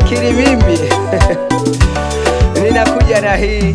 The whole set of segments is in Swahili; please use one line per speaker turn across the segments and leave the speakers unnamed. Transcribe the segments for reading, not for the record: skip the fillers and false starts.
akili mimi ninakuja na hii.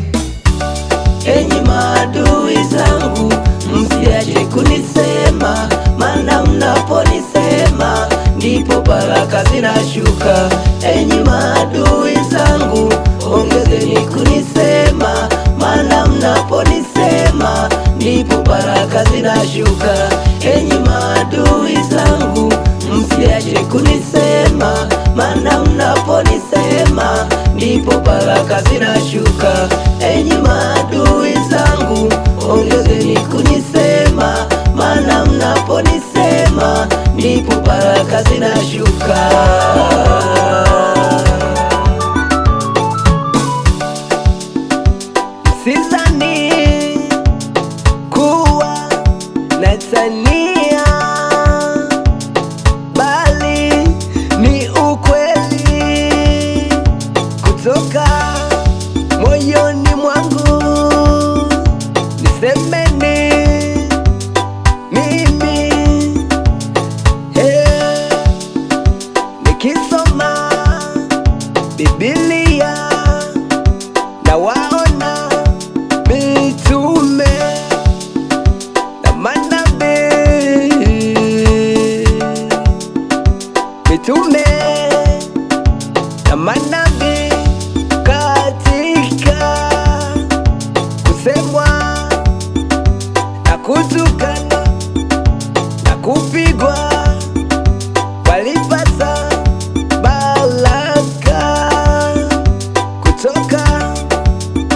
Enyi maadui zangu, msiache kunisema, maana mnaponisema ndipo baraka zinashuka. Enyi maadui zangu, ongezeni kunisema, maana mnaponisema ndipo baraka zinashuka. Enyi maadui zangu, msiache kunisema, maana mnaponisema ndipo baraka zinashuka. Enyi maadui zangu, ongezeni kunisema, maana mnaponisema ndipo baraka zinashuka.
Sidhani kuwa natania, bali ni ukweli kutoka moyoni mwangu. Nisemeni mimi, nikisoma Biblia na waona mitume na manabii, mitume na manabii katika kusemwa na kutukana na kupigwa walipata baraka kutoka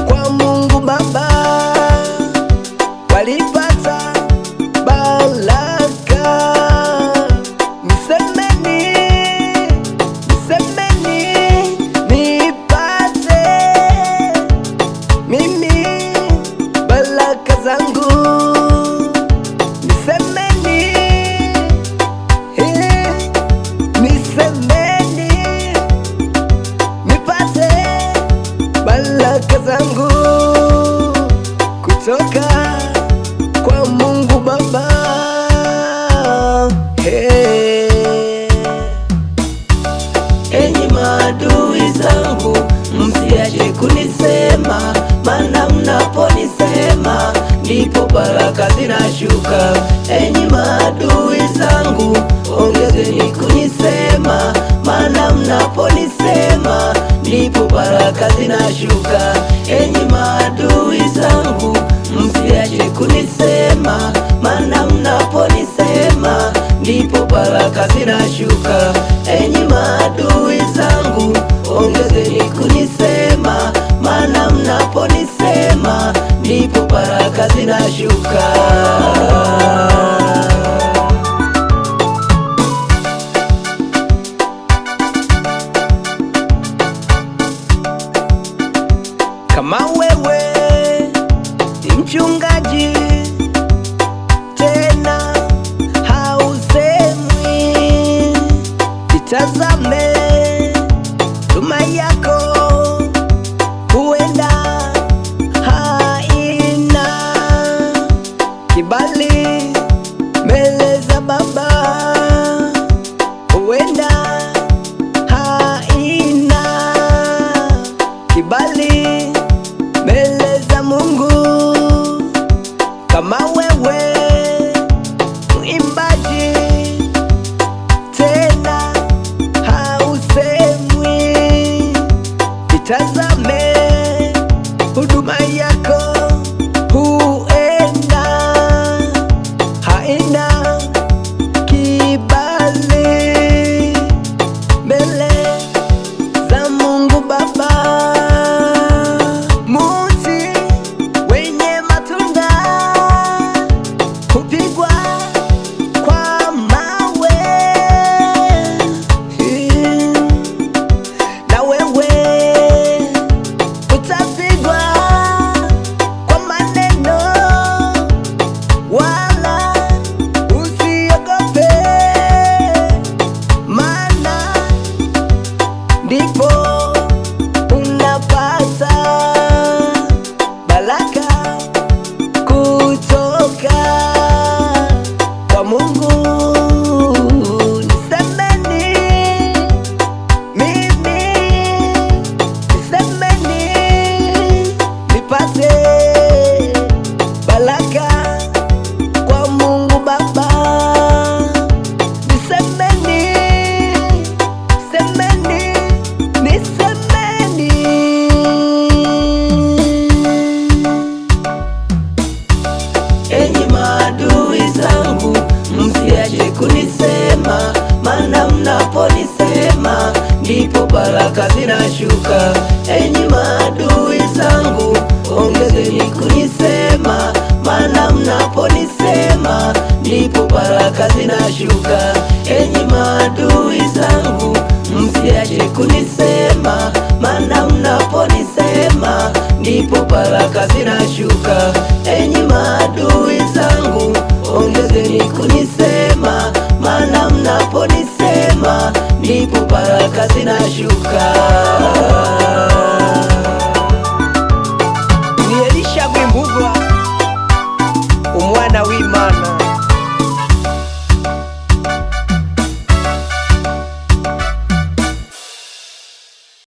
kwa Mungu Baba, walipata baraka. Nisemeni, nisemeni nipate mimi baraka zangu. Nisemeni, nisemeni nipate baraka zangu kutoka kwa Mungu Baba.
Enyi maadui zangu, msiache kunisema, maana mnaponisema ndipo baraka zinashuka. Enyi maadui zangu, ongezeni kunisema, maana mnaponisema ndipo baraka zinashuka. Enyi maadui zangu, msiache kunisema, maana mnaponisema ndipo baraka zinashuka. Enyi maadui zangu, ongezeni kunisema, maana mnaponisema ndipo baraka zinashuka.
Kama wewe ni mchungaji tena hausemwi, itazame huduma yako, huenda haina kibali mbele za Baba, huenda haina kibali mbele za Mungu. Kama wewe mwimbaji tena hausemwi, itazame huduma yako, huenda haina kibali mbele za Mungu Baba. Muti wenye matunda hupigwa kwa mawe, na wewe
baraka zinashuka. Enyi maadui zangu, ongezeni kunisema, maana mnaponisema ndipo baraka zinashuka. Enyi maadui zangu, msiache kunisema, maana mnaponisema ndipo baraka zinashuka. Enyi maadui zangu, ongezeni kunisema, maana mnaponisema ndipo baraka zinashuka.